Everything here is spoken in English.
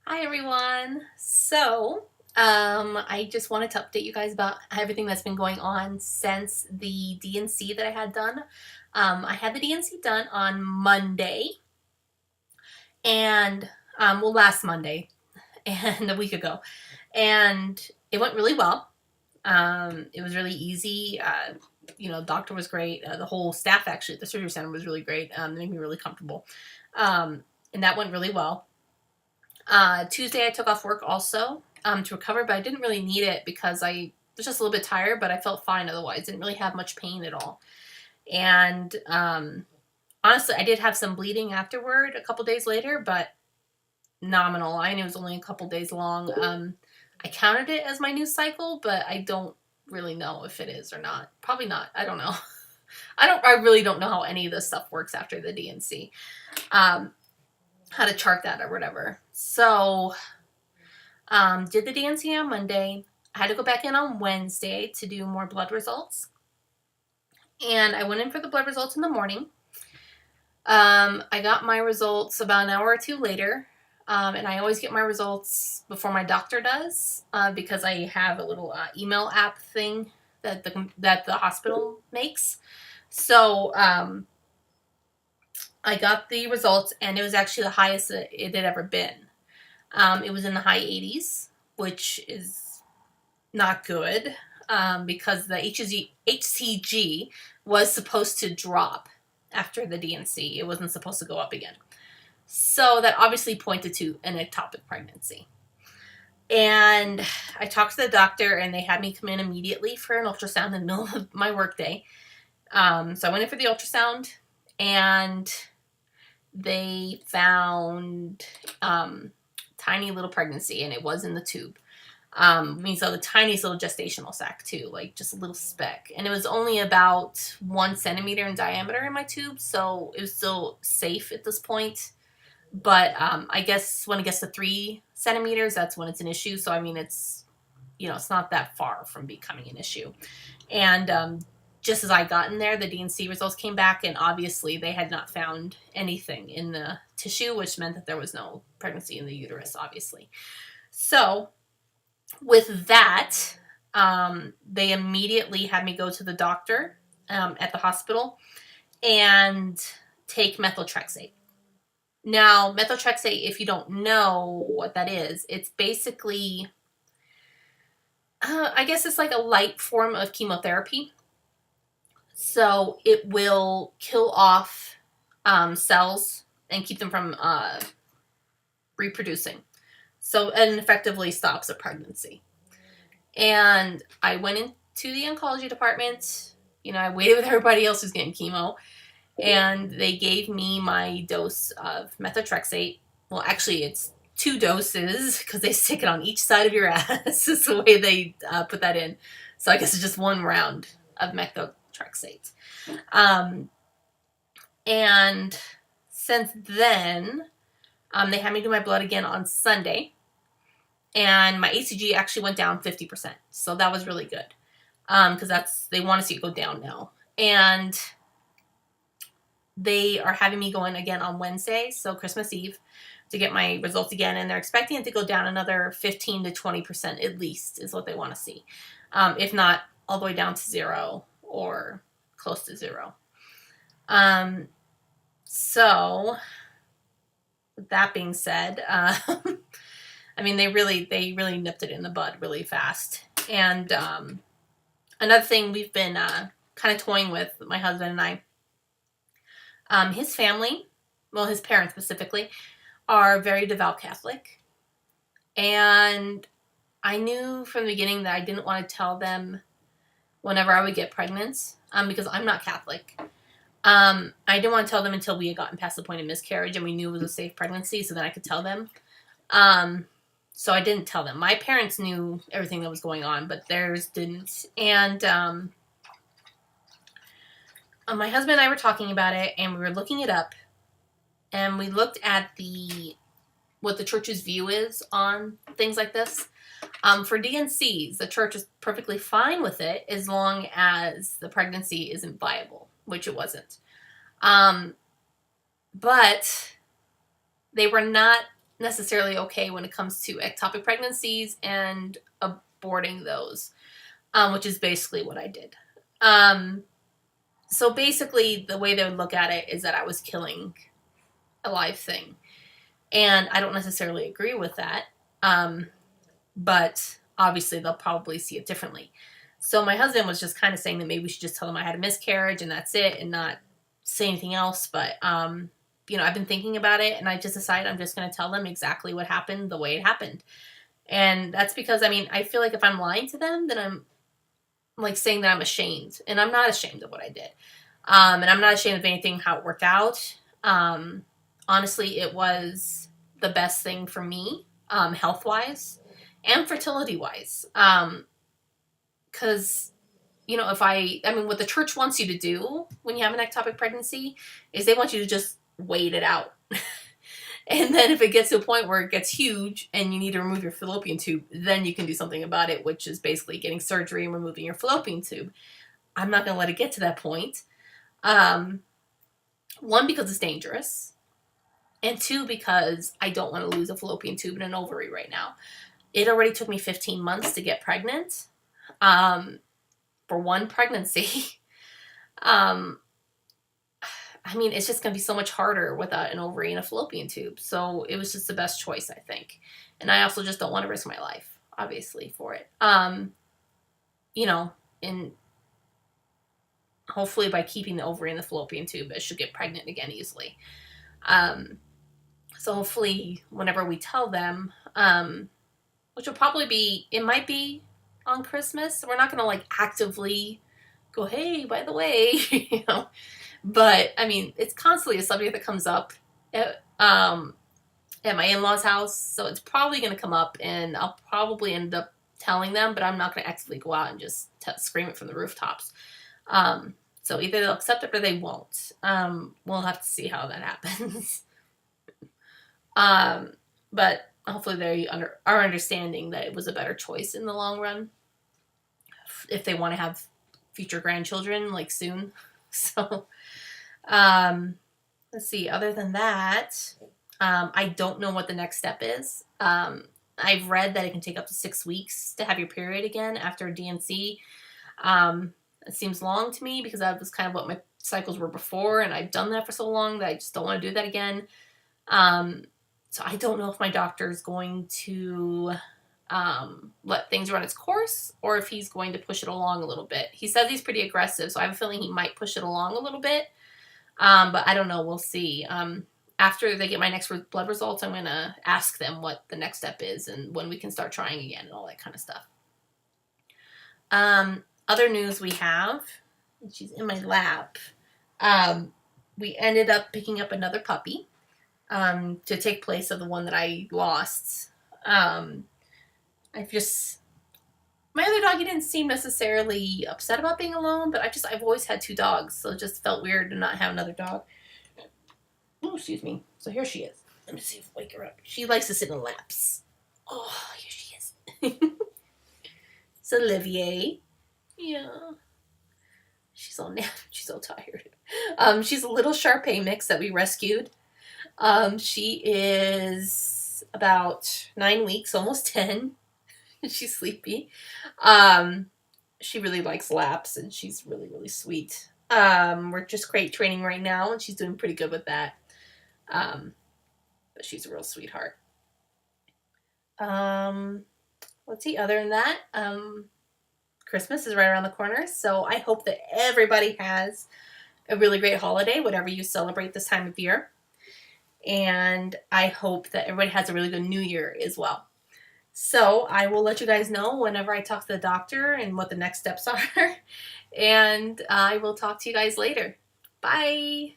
Hi everyone. I just wanted to update you guys about everything that's been going on since the DNC that I had done. I had the DNC done on Monday, and last Monday, and a week ago, and it went really well. It was really easy. Doctor was great. The whole staff actually at the surgery center was really great. They made me really comfortable, and that went really well. Tuesday I took off work also to recover, but I didn't really need it because I was just a little bit tired, but I felt fine otherwise. Didn't really have much pain at all. And honestly, I did have some bleeding afterward a couple days later, but nominal. I knew it was only a couple days long. I counted it as my new cycle, but I don't really know if it is or not. Probably not. I don't know. I really don't know how any of this stuff works after the DNC. How to chart that or whatever. So, did the DNC on Monday. I had to go back in on Wednesday to do more blood results. And I went in for the blood results in the morning. I got my results about an hour or two later. And I always get my results before my doctor does because I have a little email app thing that the hospital makes. So I got the results, and it was actually the highest that it had ever been. It was in the high 80s, which is not good because the HCG was supposed to drop after the DNC. It wasn't supposed to go up again. So that obviously pointed to an ectopic pregnancy. And I talked to the doctor, and they had me come in immediately for an ultrasound in the middle of my workday. So I went in for the ultrasound, and they found tiny little pregnancy, and it was in the tube. We saw the tiniest little gestational sac too, like just a little speck, and it was only about 1 centimeter in diameter in my tube, so it was still safe at this point. But I guess when it gets to 3 centimeters, that's when it's an issue. So I mean, it's not that far from becoming an issue. And just as I got in there, the DNC results came back, and obviously they had not found anything in the tissue, which meant that there was no pregnancy in the uterus, obviously. So with that, they immediately had me go to the doctor at the hospital and take methotrexate. Now, methotrexate, if you don't know what that is, it's basically, I guess it's like a light form of chemotherapy. So it will kill off cells and keep them from reproducing. So it effectively stops a pregnancy. And I went into the oncology department. I waited with everybody else who's getting chemo. And they gave me my dose of methotrexate. Well, actually, it's 2 doses because they stick it on each side of your ass. Is the way they put that in. So I guess it's just 1 round of methotrexate. And since then, they had me do my blood again on Sunday. And my HCG actually went down 50%. So that was really good. Because they want to see it go down now. And they are having me go in again on Wednesday, so Christmas Eve, to get my results again. And they're expecting it to go down another 15 to 20% at least is what they want to see. If not, all the way down to 0 or close to 0. So, with that being said, I mean, they really nipped it in the bud really fast. And another thing we've been kind of toying with, my husband and I, his family, well, his parents specifically, are very devout Catholic. And I knew from the beginning that I didn't want to tell them whenever I would get pregnant, because I'm not Catholic. I didn't want to tell them until we had gotten past the point of miscarriage and we knew it was a safe pregnancy, so then I could tell them. So I didn't tell them. My parents knew everything that was going on, but theirs didn't. And my husband and I were talking about it, and we were looking it up, and we looked at what the church's view is on things like this. For DNCs, the church is perfectly fine with it as long as the pregnancy isn't viable, which it wasn't. But they were not necessarily okay when it comes to ectopic pregnancies and aborting those, which is basically what I did. So basically, the way they would look at it is that I was killing a live thing. And I don't necessarily agree with that. But obviously, they'll probably see it differently. So my husband was just kind of saying that maybe we should just tell them I had a miscarriage and that's it and not say anything else. But, I've been thinking about it and I just decided I'm just going to tell them exactly what happened the way it happened. And that's because, I feel like if I'm lying to them, then I'm like saying that I'm ashamed. And I'm not ashamed of what I did. And I'm not ashamed of anything, how it worked out. Honestly, it was the best thing for me, health-wise and fertility-wise. Because, what the church wants you to do when you have an ectopic pregnancy is they want you to just wait it out. And then if it gets to a point where it gets huge and you need to remove your fallopian tube, then you can do something about it, which is basically getting surgery and removing your fallopian tube. I'm not going to let it get to that point. One, because it's dangerous. And two, because I don't want to lose a fallopian tube and an ovary right now. It already took me 15 months to get pregnant. For one pregnancy. It's just going to be so much harder without an ovary and a fallopian tube. So it was just the best choice, I think. And I also just don't want to risk my life, obviously, for it. And hopefully by keeping the ovary and the fallopian tube, I should get pregnant again easily. So hopefully whenever we tell them, which will probably be, it might be on Christmas. We're not going to like actively go, hey, by the way, but it's constantly a subject that comes up at my in-laws' house. So it's probably going to come up and I'll probably end up telling them, but I'm not going to actively go out and just scream it from the rooftops. So either they'll accept it or they won't. We'll have to see how that happens. But hopefully they are understanding that it was a better choice in the long run if they want to have future grandchildren like soon. So, let's see. Other than that, I don't know what the next step is. I've read that it can take up to 6 weeks to have your period again after a D&C. It seems long to me because that was kind of what my cycles were before, and I've done that for so long that I just don't want to do that again. So I don't know if my doctor is going to let things run its course or if he's going to push it along a little bit. He says he's pretty aggressive, so I have a feeling he might push it along a little bit. But I don't know. We'll see. After they get my next blood results, I'm going to ask them what the next step is and when we can start trying again and all that kind of stuff. Other news we have, she's in my lap. We ended up picking up another puppy to take place of the one that I lost. My other dog, he didn't seem necessarily upset about being alone, but I've always had 2 dogs, so it just felt weird to not have another dog. Oh, excuse me. So here she is. Let me see if I wake her up. She likes to sit in laps. Oh, here she is. It's Olivier. Yeah. She's all tired. She's a little Shar-Pei mix that we rescued. She is about 9 weeks, almost 10. She's sleepy. She really likes laps and she's really, really sweet. We're just crate training right now and she's doing pretty good with that. But she's a real sweetheart. Let's see, other than that, Christmas is right around the corner, so I hope that everybody has a really great holiday, whatever you celebrate this time of year. And I hope that everybody has a really good New Year as well. So I will let you guys know whenever I talk to the doctor and what the next steps are. And I will talk to you guys later. Bye.